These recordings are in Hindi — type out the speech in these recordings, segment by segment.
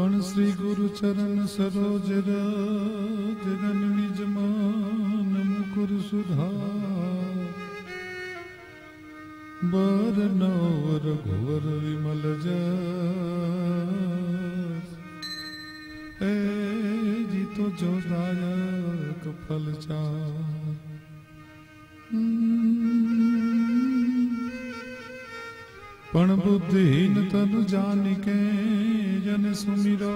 पण श्री गुरु चरण सरोज राज रन निज मान मुकुर सुधार बर नव रघुवर विमल जस ए जी तो जो दायक फल चार पण बुद्धिहीन तनु जानिके जन सुमिरो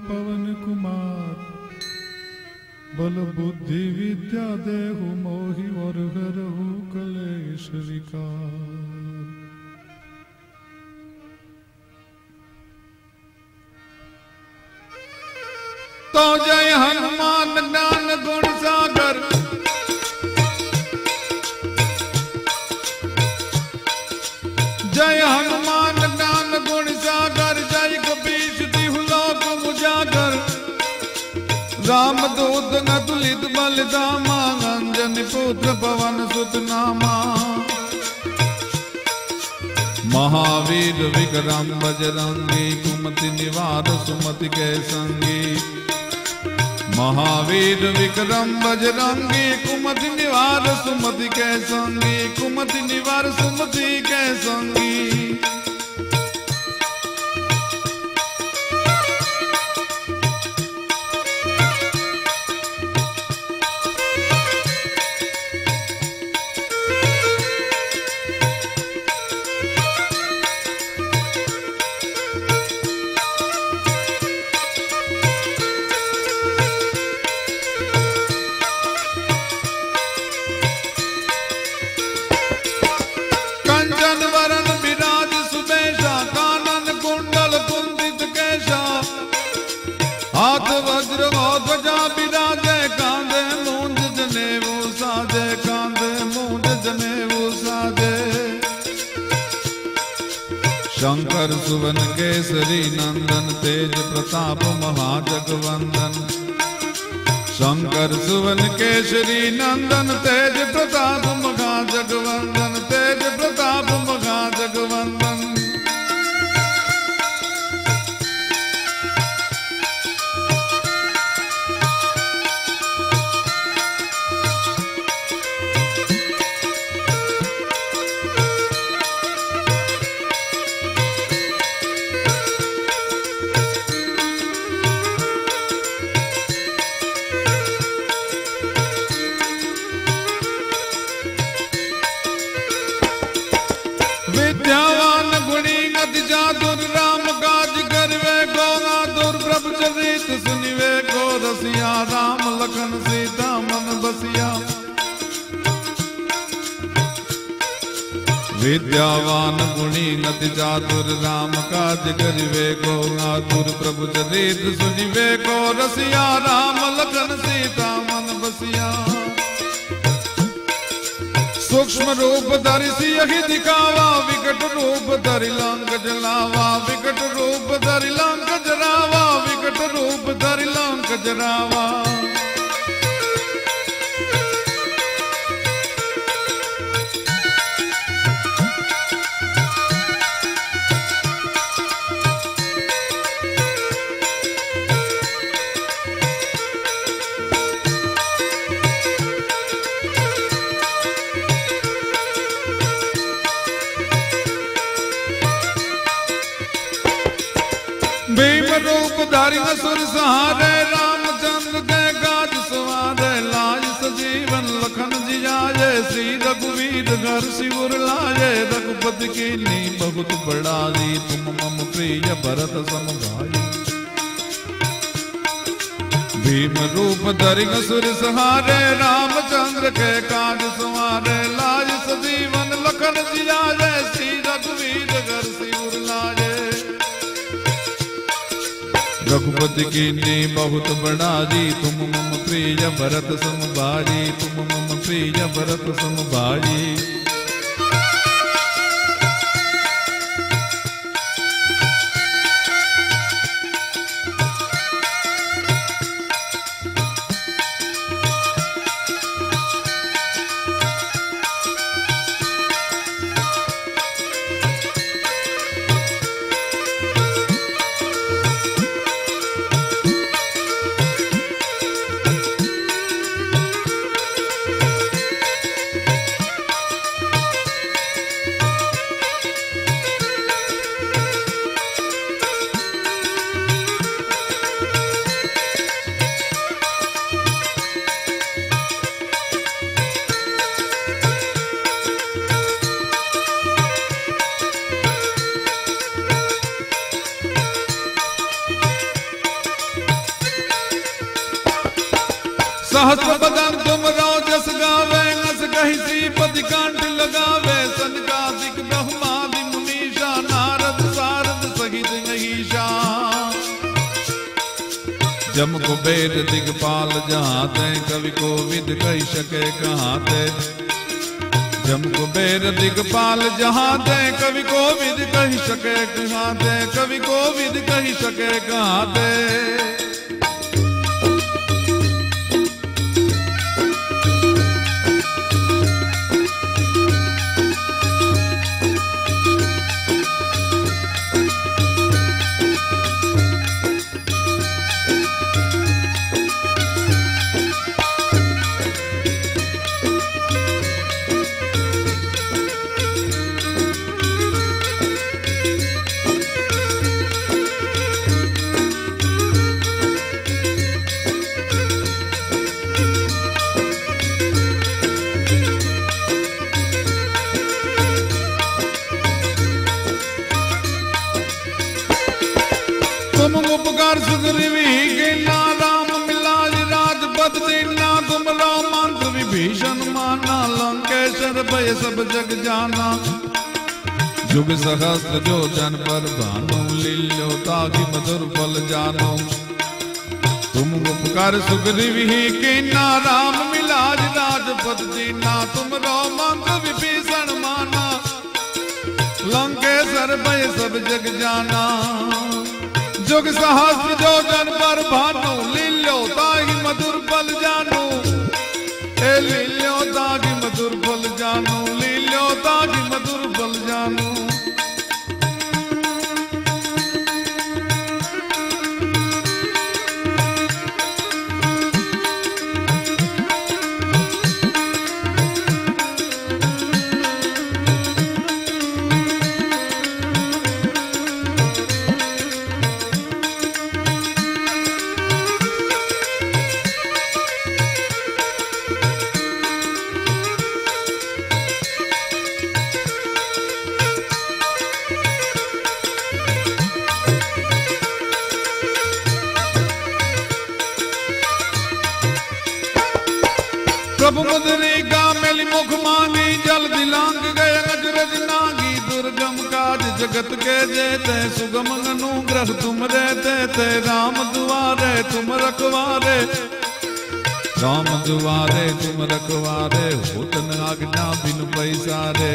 पवन कुमार बल बुद्धि विद्या देहु मोहि और हरहु कलेश विकार। तो जय हनुमान ज्ञान गुण सागर जय हनुमान ज्ञान गुण सागर जय कपीश तिहु लोक उजागर राम दूत न तुलित बल धामा अंजन पुत्र पवन सुत नामा महावीर विक्रम बजरंगी कुमति निवार सुमति के संगी महावीर विक्रम बजरंगी कुमति निवार सुमति के संगी कुमति निवार सुमति के संगी। हाथ वज्र ध्वजा बिराजे कांधे मूंज जनेऊ साजे कांधे मूंज जनेऊ साजे शंकर सुवन केसरी नंदन तेज प्रताप महाजगवंदन शंकर सुवन केसरी नंदन तेज प्रताप महाजगवंदन तेज प्रताप महाजगवंदन। विद्यावान गुणी अति चातुर राम काज करवे को आतुर प्रभु चरित सुनिवे को रसिया राम लखन सीता मन बसिया। विद्यावान गुणी अति चातुर राम काज करवे को आतुर प्रभु चरित सुनिवे को रसिया राम लखन सीता मन बसिया। सूक्ष्म रूप धरि सियहि दिखावा विकट रूप धरि लंक जलावा विकट रूप धरि लंक जरावा विकट रूप धरि लंक जरावा। भीम रूप धारी असुर सहारे रामचंद्र के काज सवारे लाज सजीवन लखन जियाए श्री रघुवीर घर सिर लाए रघुपति की नी बहुत बड़ाई तुम मम प्रिय भरत सम भाई। भीम रूप धरि असुर सहारे रामचंद्र के काज सवारे लाज सजीवन लखन जियाए श्री रघुवीर घर सिर लाए रघुपति की ने बहुत बड़ा जी तुम मम प्रिय भरत सम भाई तुम मम प्रिय भरत सम भाई। सहस्र बदन तुम रो जस गावे, नस कही श्रीपति कंठ लगावे, सनकादिक ब्रह्मादि मुनीषा, नारद सारद सहित नहीषा। जम कुबेर दिगपाल जहाँ ते, कवि को विद कही सके कहाँ ते। जम कुबेर दिगपाल जहाँ ते, कवि को विद कही सके कहाँ ते, कवि को विद कही सके कहाँ ते। उपकार सुग्रीवी कीना, राम मिलाज राजपद दीना। तुम लो मंत्र विभीषण माना, लंकेश्वर भय सब जग जाना। जुग सहस्त्र जो जन पर भानु, लील्यो ताकि मधुर फल जानो। तुम उपकार सुग्रीवी कीना, राम मिलाज राजपद दीना। तुम लो मंत्र विभीषण माना, लंकेश्वर भय सब जग जाना। जुग सहस्त्र जो जन पर भानु, लील्यो ताहि मधुर फल जानु। ए लील्यो ताहि मधुर फल जानु, लील्यो ताहि मधुर फल जानु। प्रभु मुद्रिका मिली मुख मांगी, जल दिलांग गए अजरज नागी। दुर्गम काज जगत के जेते, सुगम अनुग्रह तुम रहते थे। राम दुआरे तुम रखवारे, राम दुआरे तुम रखवारे। होतन आज्ञा बिन पैसारे।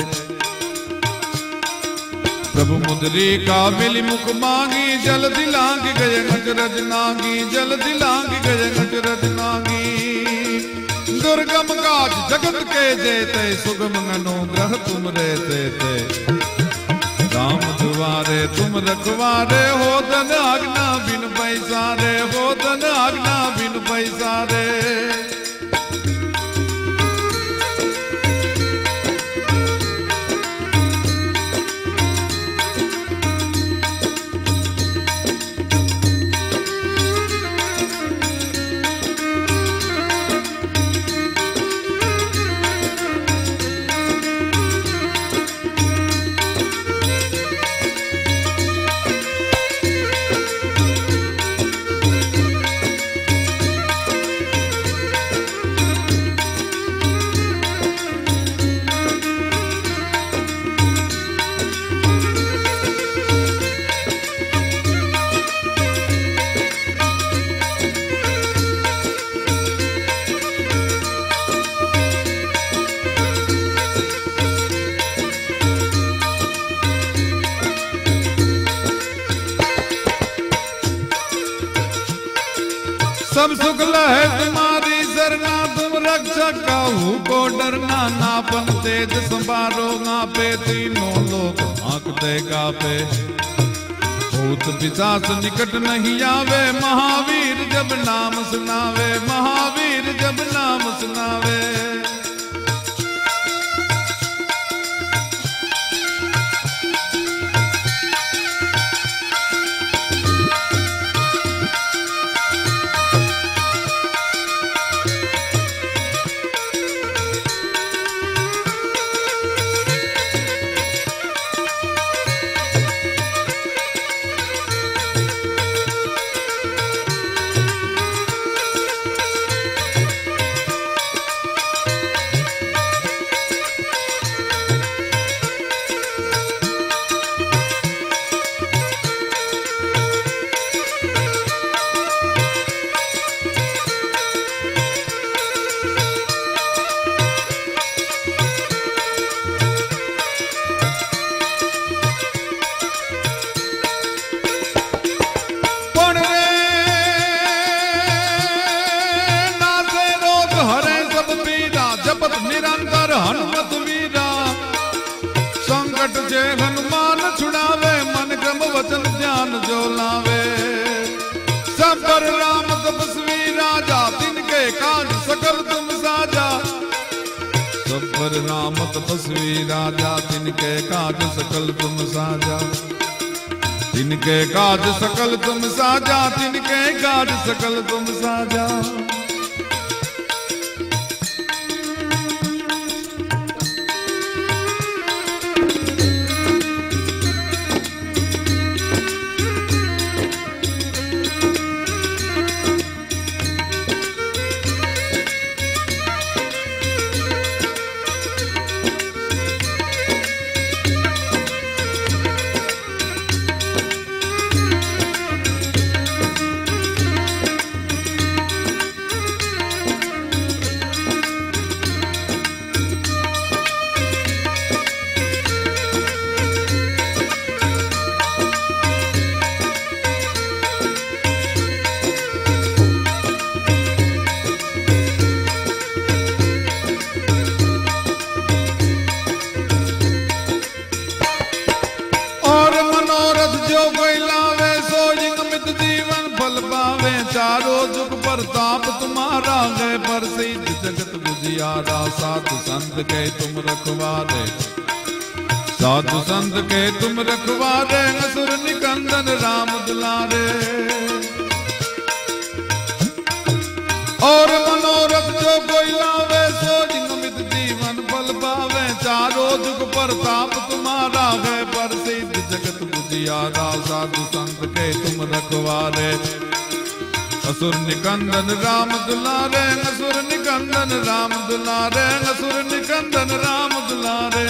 प्रभु मुद्रिका मिली मुख मांगी, जल दिलांग गए अजरज नागी। जल दिलांग गए अजरज नागी। दुर्गम काज जगत के जेते, सुगम अनुग्रह तुम रहते थे। राम दुआरे तुम रखवारे, हो धन आज्ञा बिन पैसारे। हो धन आज्ञा बिन पैसारे। सब सुख लहे तुम्हारी सरना, तुम रक्षक काहू को डरना। नापन तेज संभारो पे, तीनों लोग आंकते कापे। भूत पिशाच निकट नहीं आवे, महावीर जब नाम सुनावे। महावीर जब नाम सुनावे। हनुमत वीरा। संकट जे हनुमान छुड़ावे, मन क्रम वचन ध्यान जो लावे। सब पर राम तपस्वी राजा, तिनके काज सकल तुम साजा। सब पर राम तपस्वी राजा, तिनके काज सकल तुम साजा। तिनके काज सकल तुम साजा, तिनके काज सकल तुम साजा। चारों जुग प्रताप तुम्हारा है, प्रसिद्ध जगत बुझियारा। साधु संत के तुम रखवारे, साधु संत के तुम रखवारे। असुर निकंदन राम दुलारे। और मनोरथ जो कोई लावे, सो निगमित जीवन फल पावे। चारों जुग प्रताप तुम्हारा है, प्रसिद्ध जगत बुझियारा। साधु संत के तुम रखवारे। असुर निकंदन राम दुलारे, असुर निकंदन राम दुलारे, असुर निकंदन राम दुलारे।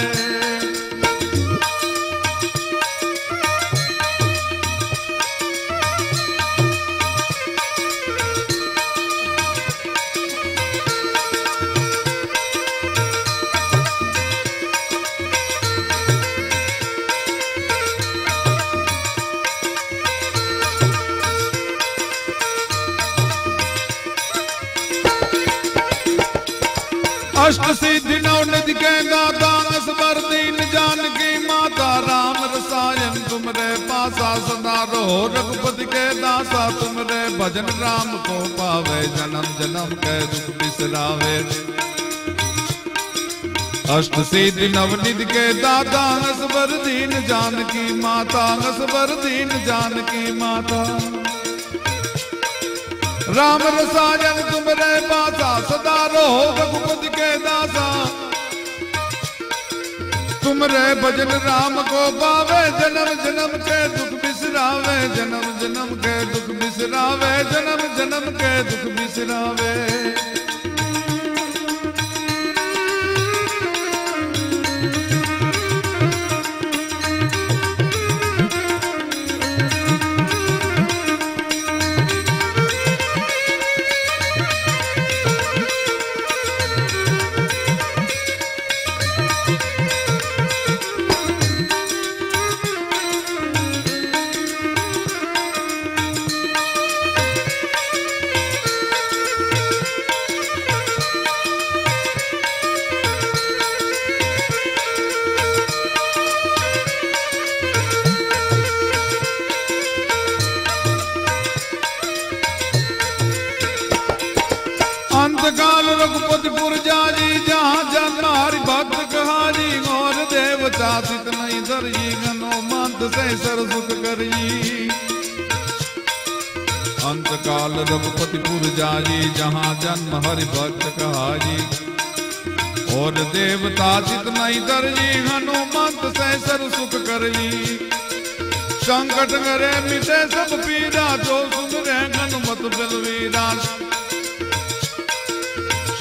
अष्ट सिद्धि नौ निधि के दाता, असबर दीन जानकी माता। राम रसायन तुमरे पासा, सदा रहो रघुपति के दासा। तुमरे भजन राम को पावे, जन्म जन्म के दुख बिसरावे। अष्ट सिद्धि नव निधि के दाता, असबर दीन जानकी माता, असबर दीन जानकी माता। राम रसायन तुमरे पासा, सदा रहो रघुपति के दासा। तुमरे भजन राम को पावे, जन्म जन्म के दुख बिसरावे। जन्म जन्म के दुख बिसरावे, जन्म जन्म के दुख बिसरावे। अंतकाल रघुपतिपुर जाजी, जहाँ जन्म हरि भक्त कहाजी। और देवता चित नहीं धरई, हनुमंत से सर सुख करई। अंतकाल रघुपतिपुर जाजी, जहाँ जन्म हरि भक्त कहाजी। और देवता चित नहीं धरई, हनुमंत से सर सुख करई। संकट करे मिटे सब पीरा, जो सुमरे हनुमत बलवीरा।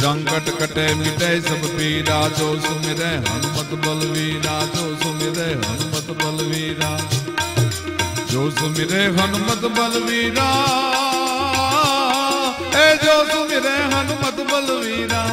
संकट कटे मिटे सब पीरा, जो सुमिरे हनुमत बलवीरा। जो सुमिरे हनुमत बलवीरा, जो सुमिरे हनुमत बलवीरा। ए जो सुमिरे हनुमत बलवीरा।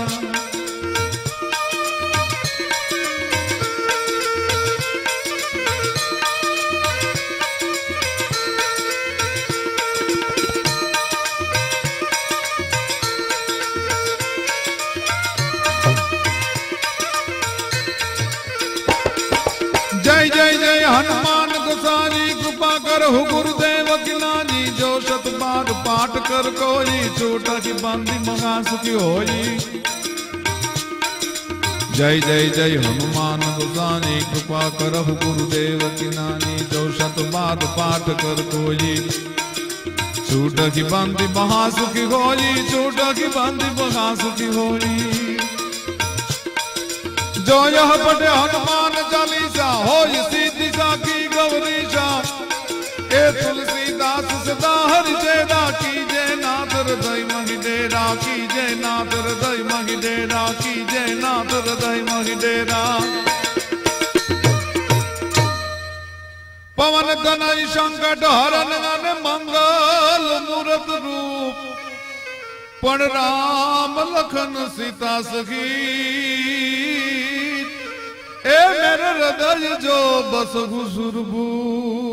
करहु गुरुदेव की नानी जो शत बार पाठ कर कोई छोटा की बांधी महा सुखी होई जय जय जय हनुमान गोसानी कृपा करहु गुरुदेव की नानी जो शत बार पाठ कर कोई छोटा की बांधी महा सुखी होई छोटा की बांधी महा सुखी होई जो यह पढ़े हनुमान चालीसा हो सीधी साखी गौरीशा ए तुलसीदास सदा हरि जयदा की जय नाथ हृदय महि डेरा की जय नाथ हृदय महि डेरा की जय नाथ हृदय महि डेरा पवन तनय संकट हरन मन मंगल मूरत रूप पण राम लखन सीता सखी ए मेरे हृदय जो बस गुसुरभू